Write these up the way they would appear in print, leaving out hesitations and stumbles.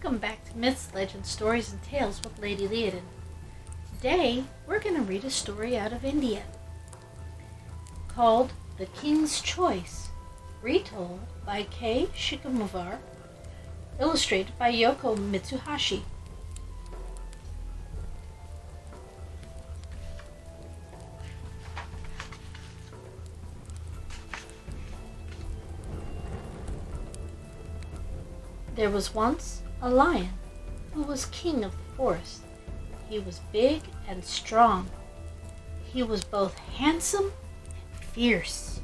Welcome back to Myths, Legends, Stories, and Tales with Lady Liadan. Today, we're going to read a story out of India called The King's Choice, retold by Shivkumar, illustrated by Yoko Mitsuhashi. There was once a lion who was king of the forest. He was big and strong. He was both handsome and fierce.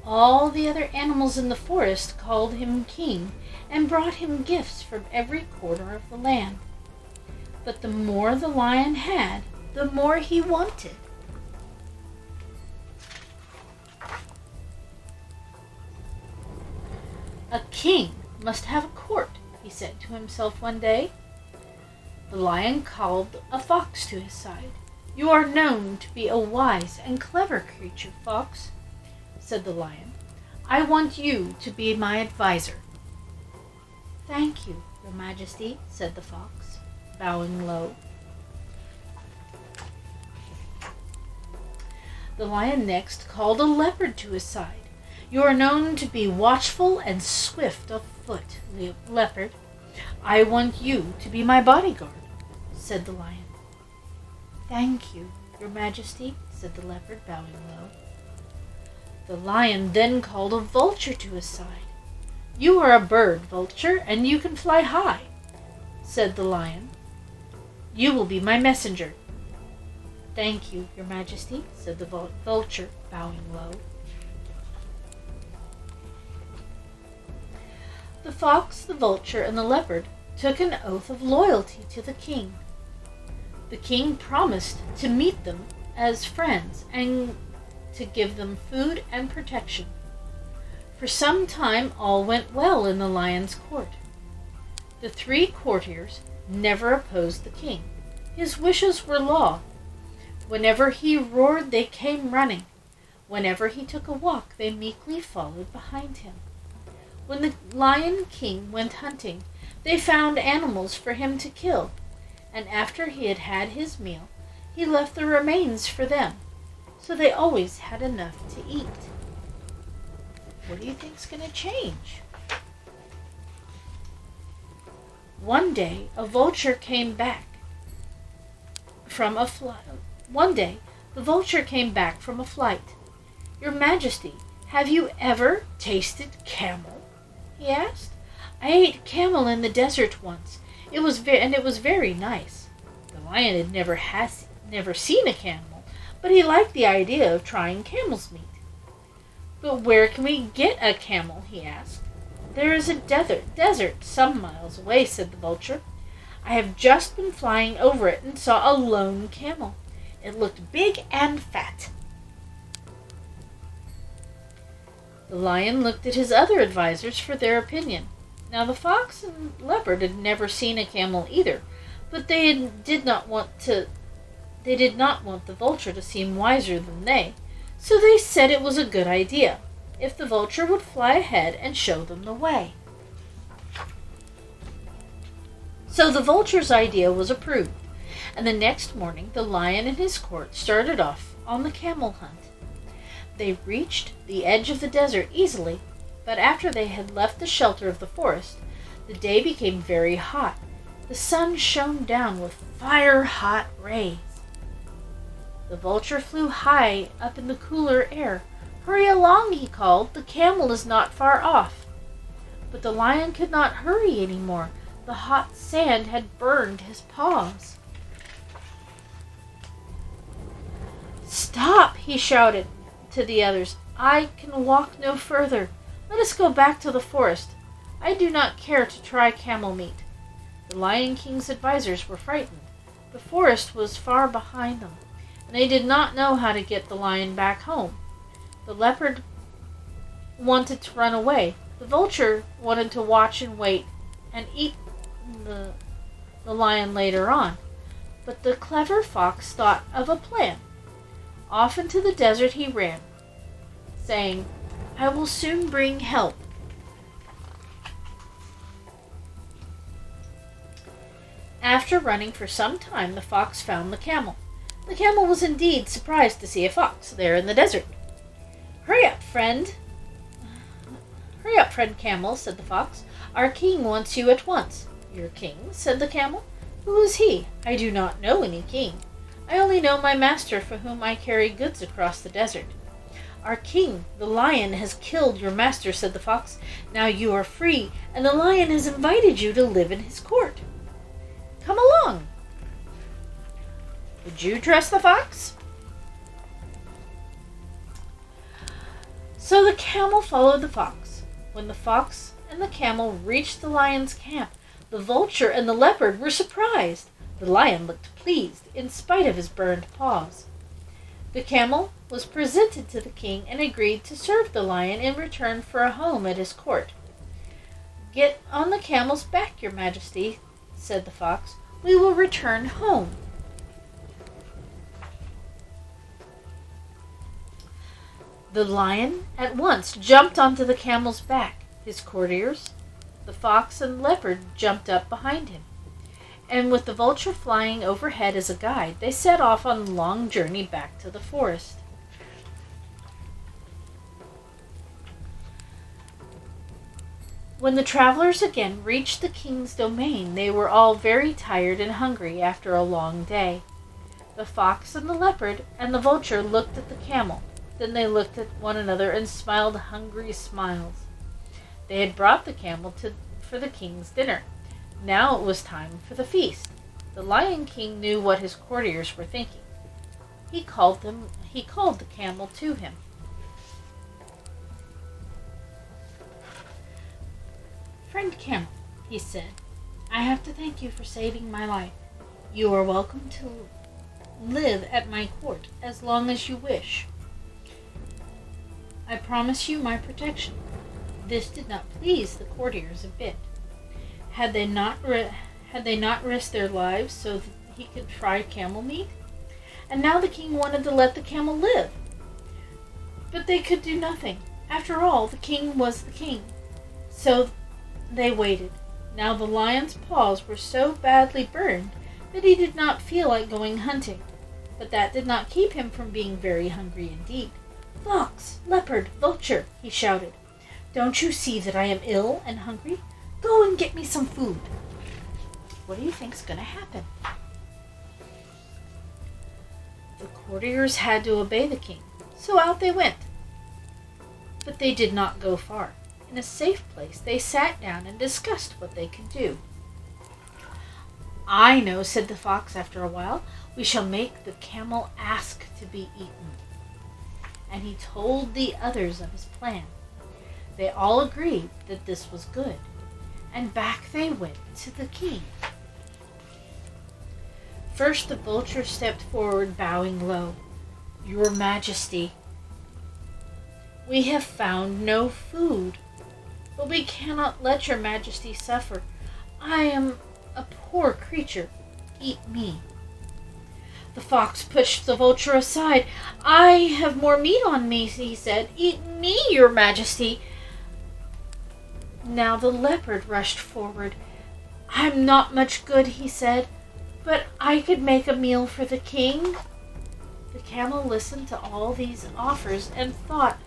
All the other animals in the forest called him king and brought him gifts from every corner of the land. But the more the lion had, the more he wanted. A king must have a court, he said to himself one day. The lion called a fox to his side. You are known to be a wise and clever creature, fox, said the lion. I want you to be my advisor. Thank you, your majesty, said the fox, bowing low. The lion next called a leopard to his side. You are known to be watchful and swift of foot, leopard. I want you to be my bodyguard, said the lion. Thank you, your majesty, said the leopard, bowing low. The lion then called a vulture to his side. You are a bird, vulture, and you can fly high, said the lion. You will be my messenger. Thank you, your majesty, said the vulture, bowing low. The fox, the vulture, and the leopard took an oath of loyalty to the king. The king promised to meet them as friends and to give them food and protection. For some time all went well in the lion's court. The 3 courtiers never opposed the king. His wishes were law. Whenever he roared, they came running. Whenever he took a walk, they meekly followed behind him. When the Lion King went hunting, they found animals for him to kill, and after he had had his meal, he left the remains for them, so they always had enough to eat. What do you think's going to change? One day, a vulture came back from a flight. Your Majesty, have you ever tasted camel? He asked. I ate camel in the desert once. It was very nice. The lion had never seen a camel, but he liked the idea of trying camel's meat. But where can we get a camel? He asked. There is a desert some miles away, said the vulture. I have just been flying over it and saw a lone camel. It looked big and fat. The lion looked at his other advisors for their opinion. Now the fox and leopard had never seen a camel either, but they did not want the vulture to seem wiser than they, so they said it was a good idea if the vulture would fly ahead and show them the way. So the vulture's idea was approved, and the next morning the lion and his court started off on the camel hunt. They reached the edge of the desert easily, but after they had left the shelter of the forest, the day became very hot. The sun shone down with fire-hot rays. The vulture flew high up in the cooler air. Hurry along, he called. The camel is not far off. But the lion could not hurry any more. The hot sand had burned his paws. Stop, he shouted to the others. I can walk no further. Let us go back to the forest. I do not care to try camel meat. The Lion King's advisors were frightened. The forest was far behind them, and they did not know how to get the lion back home. The leopard wanted to run away. The vulture wanted to watch and wait and eat the lion later on. But the clever fox thought of a plan. Off into the desert he ran, saying, I will soon bring help. After running for some time, the fox found the camel. The camel was indeed surprised to see a fox there in the desert. Hurry up, friend camel," said the fox. "Our king wants you at once." "Your king?" said the camel. "Who is he? I do not know any king. I only know my master, for whom I carry goods across the desert." "Our king, the lion, has killed your master," said the fox. "Now you are free, and the lion has invited you to live in his court. Come along." Would you trust the fox? So the camel followed the fox. When the fox and the camel reached the lion's camp, the vulture and the leopard were surprised. The lion looked pleased, in spite of his burned paws. The camel was presented to the king and agreed to serve the lion in return for a home at his court. "Get on the camel's back, your majesty," said the fox. "We will return home." The lion at once jumped onto the camel's back. His courtiers, the fox and leopard, jumped up behind him. And with the vulture flying overhead as a guide, they set off on a long journey back to the forest. When the travelers again reached the king's domain, they were all very tired and hungry after a long day. The fox and the leopard and the vulture looked at the camel. Then they looked at one another and smiled hungry smiles. They had brought the camel for the king's dinner. Now it was time for the feast. The Lion King knew what his courtiers were thinking. He called the camel to him. "Friend camel," he said, "I have to thank you for saving my life. You are welcome to live at my court as long as you wish. I promise you my protection." This did not please the courtiers a bit. Had they not risked their lives so that he could try camel meat? And now the king wanted to let the camel live. But they could do nothing. After all, the king was the king. So they waited. Now the lion's paws were so badly burned that he did not feel like going hunting. But that did not keep him from being very hungry indeed. "Fox, leopard, vulture," he shouted. "Don't you see that I am ill and hungry? Go and get me some food." What do you think's going to happen? The courtiers had to obey the king, so out they went. But they did not go far. In a safe place, they sat down and discussed what they could do. "I know," said the fox after a while. "We shall make the camel ask to be eaten." And he told the others of his plan. They all agreed that this was good, and back they went to the king. First the vulture stepped forward, bowing low. "Your Majesty, we have found no food, but we cannot let your Majesty suffer. I am a poor creature. Eat me." The fox pushed the vulture aside. "I have more meat on me," he said. "Eat me, your Majesty." Now the leopard rushed forward. "I'm not much good," he said, "but I could make a meal for the king." The camel listened to all these offers and thought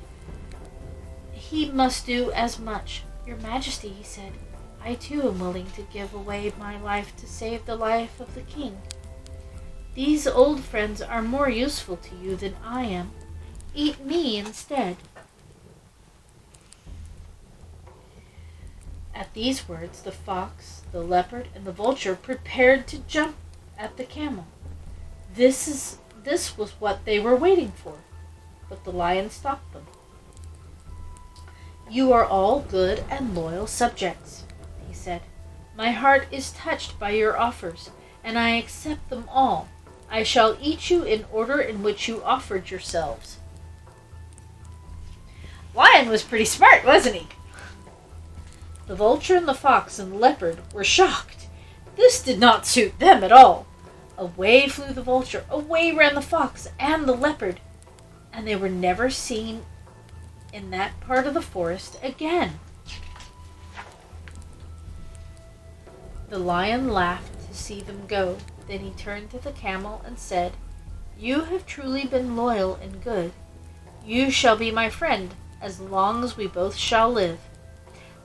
he must do as much. "Your Majesty," he said, "I too am willing to give away my life to save the life of the king. These old friends are more useful to you than I am. Eat me instead." At these words, the fox, the leopard, and the vulture prepared to jump at the camel. This was what they were waiting for, but the lion stopped them. "You are all good and loyal subjects," he said. "My heart is touched by your offers, and I accept them all. I shall eat you in order in which you offered yourselves." Lion was pretty smart, wasn't he? The vulture and the fox and the leopard were shocked. This did not suit them at all. Away flew the vulture, away ran the fox and the leopard, and they were never seen in that part of the forest again. The lion laughed to see them go. Then he turned to the camel and said, "You have truly been loyal and good. You shall be my friend as long as we both shall live.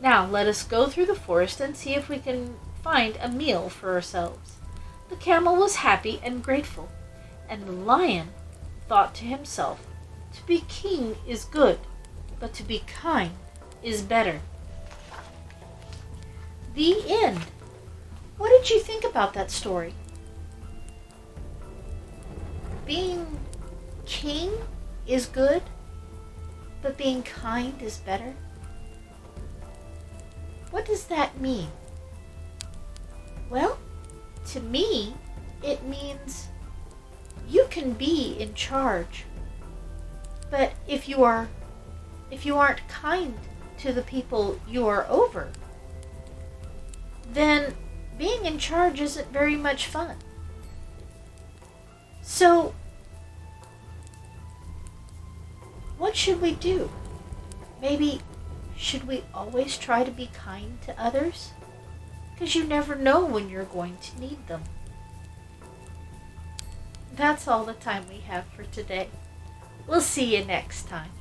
Now let us go through the forest and see if we can find a meal for ourselves." The camel was happy and grateful, and the lion thought to himself, "To be king is good, but to be kind is better." The end. What did you think about that story? Being king is good, but being kind is better? What does that mean? Well, to me, it means you can be in charge, but if you aren't kind to the people you are over, then being in charge isn't very much fun. So, what should we do? Maybe, should we always try to be kind to others? Because you never know when you're going to need them. That's all the time we have for today. We'll see you next time.